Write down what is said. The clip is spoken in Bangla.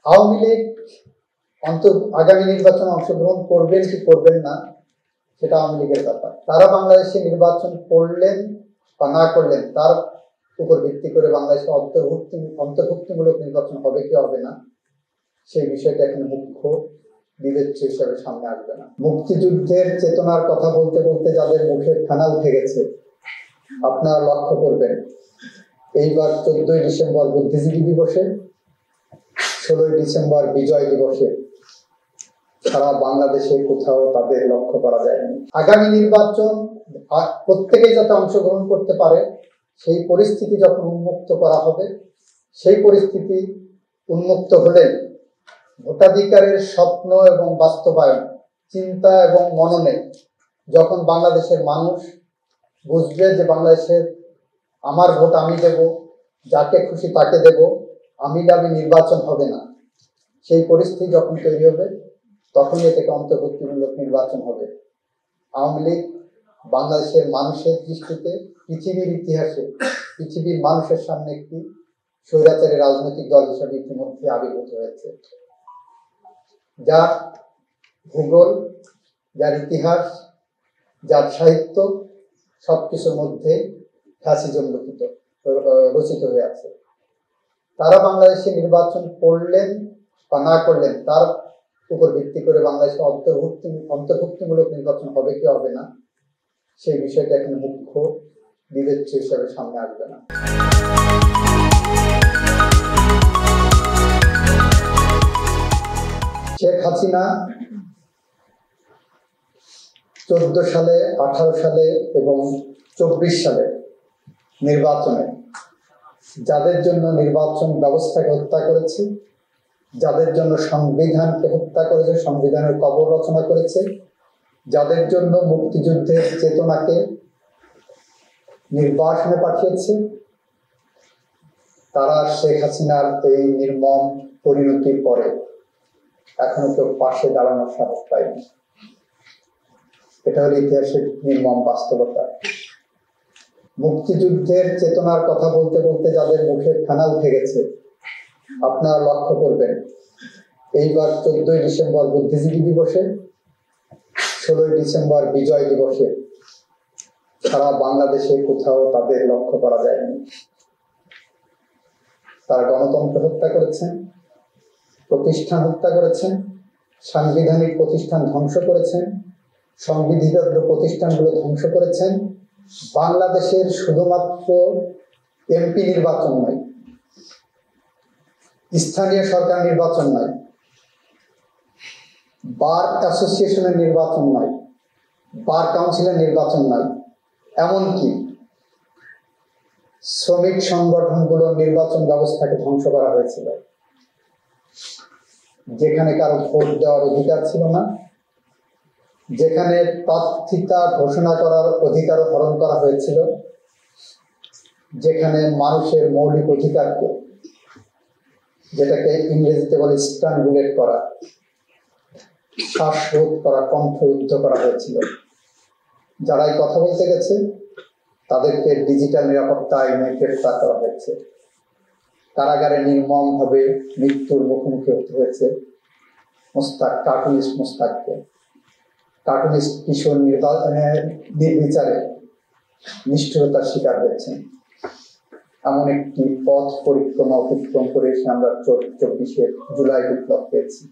আওয়ামী লীগ আগামী নির্বাচনে অংশগ্রহণ করবেন কি করবেন না সেটা আওয়ামী লীগের ব্যাপার। তারা বাংলাদেশে নির্বাচন করলেন বা না করলেন তার উপর ভিত্তি করে বাংলাদেশে অন্তর্ভুক্তিমূলক নির্বাচন হবে কি হবে না সেই বিষয়টা এখন মুখ্য বিবেচ্য হিসাবে সামনে আসবে না। মুক্তিযুদ্ধের চেতনার কথা বলতে বলতে যাদের মুখে ফেনা উঠে গেছে, আপনারা লক্ষ্য করবেন এইবার 14ই ডিসেম্বর বুদ্ধিজীবী দিবসে, 16ই ডিসেম্বর বিজয় দিবসে সারা বাংলাদেশে কোথাও তাদের লক্ষ্য করা যায়নি। আগামী নির্বাচন প্রত্যেকেই যাতে অংশগ্রহণ করতে পারে সেই পরিস্থিতি যখন উন্মুক্ত করা হবে, সেই পরিস্থিতি উন্মুক্ত হলে ভোটাধিকারের স্বপ্ন এবং বাস্তবায়ন, চিন্তা এবং মননে যখন বাংলাদেশের মানুষ বুঝবে যে বাংলাদেশের আমার ভোট আমি দেব, যাকে খুশি তাকে দেব, আমি দাবি নির্বাচন হবে না, সেই পরিস্থিতি যখন তৈরি হবে তখনই এটাকে অন্তর্ভুক্তিমূলক নির্বাচন হবে। আওয়ামী লীগ বাংলাদেশের মানুষের দৃষ্টিতে, পৃথিবীর ইতিহাসে, পৃথিবীর মানুষের সামনে একটি স্বৈরাচারী রাজনৈতিক দল হিসেবে ইতিমধ্যে আবির্ভূত হয়েছে, যার ভূগোল, যার ইতিহাস, যার সাহিত্য সবকিছুর মধ্যে ফ্যাসিজম রচিত হয়ে আছে। তারা বাংলাদেশে নির্বাচন করলেন বা না করলেন তার উপর ভিত্তি করে বাংলাদেশে অন্তর্ভুক্তিমূলক নির্বাচন হবে কি হবে না সেই বিষয়টা এখন মুখ্য বিবেচ্য হিসাবে সামনে আসবে না। শেখ হাসিনা 14 সালে, 18 সালে এবং 24 সালে নির্বাচনে যাদের জন্য নির্বাচন ব্যবস্থাকে হত্যা করেছে, যাদের জন্য সংবিধানকে হত্যা করেছে, সংবিধানের কবর রচনা করেছে, যাদের জন্য মুক্তিযুদ্ধের চেতনাকে নির্বাসনে পাঠিয়েছে, তারা শেখ হাসিনার এই নির্মম পরিণতির পরে এখনো কেউ পাশে দাঁড়ানোর সাহস পায়নি। এটা হলো ইতিহাসের নির্মম বাস্তবতা। মুক্তিযুদ্ধের চেতনার কথা বলতে বলতে যাদের মুখে ফেনা উঠে গেছে, আপনারা লক্ষ্য করবেন এইবার 14ই ডিসেম্বর বুদ্ধিজীবী দিবসে, 16ই ডিসেম্বর বিজয় দিবসে সারা বাংলাদেশে কোথাও তাদের লক্ষ্য করা যায়নি। তারা গণতন্ত্র হত্যা করেছেন, প্রতিষ্ঠান হত্যা করেছেন, সাংবিধানিক প্রতিষ্ঠান ধ্বংস করেছেন, সংবিধিবদ্ধ প্রতিষ্ঠানগুলো ধ্বংস করেছেন। বাংলাদেশের শুধুমাত্র এমপি নির্বাচন নয়, স্থানীয় সরকার নির্বাচন নয়, বার অ্যাসোসিয়েশনের নির্বাচন নয়, বার কাউন্সিলের নির্বাচন নয়, এমনকি শ্রমিক সংগঠনগুলোর নির্বাচন ব্যবস্থাকে ধ্বংস করা হয়েছিল। যেখানে কারো ভোট দেওয়ার অধিকার ছিল না, যেখানে প্রার্থিতা ঘোষণা করার অধিকারও হরণ করা হয়েছিল, যেখানে মানুষের মৌলিক অধিকারকে, যেটাকে ইংরেজিতে বলে স্ট্রাঙ্গুলেট করা, শ্বাসরোধ করা, কণ্ঠরুদ্ধ করা হয়েছিল। যারাই কথা বলতে গেছে তাদেরকে ডিজিটাল নিরাপত্তা আইনে গ্রেফতার করা হয়েছে, কারাগারে নির্মমভাবে মৃত্যুর মুখোমুখি হতে হয়েছে কার্টুনিস্ট মোস্তাককে। কার্টুনিস্ট কিশোর নির্বিচারে নিষ্ঠুরতার শিকার হয়েছেন। এমন একটি পথ পরিক্রমা অতিক্রম করে এসে আমরা 24শে জুলাই বিপ্লব পেয়েছি।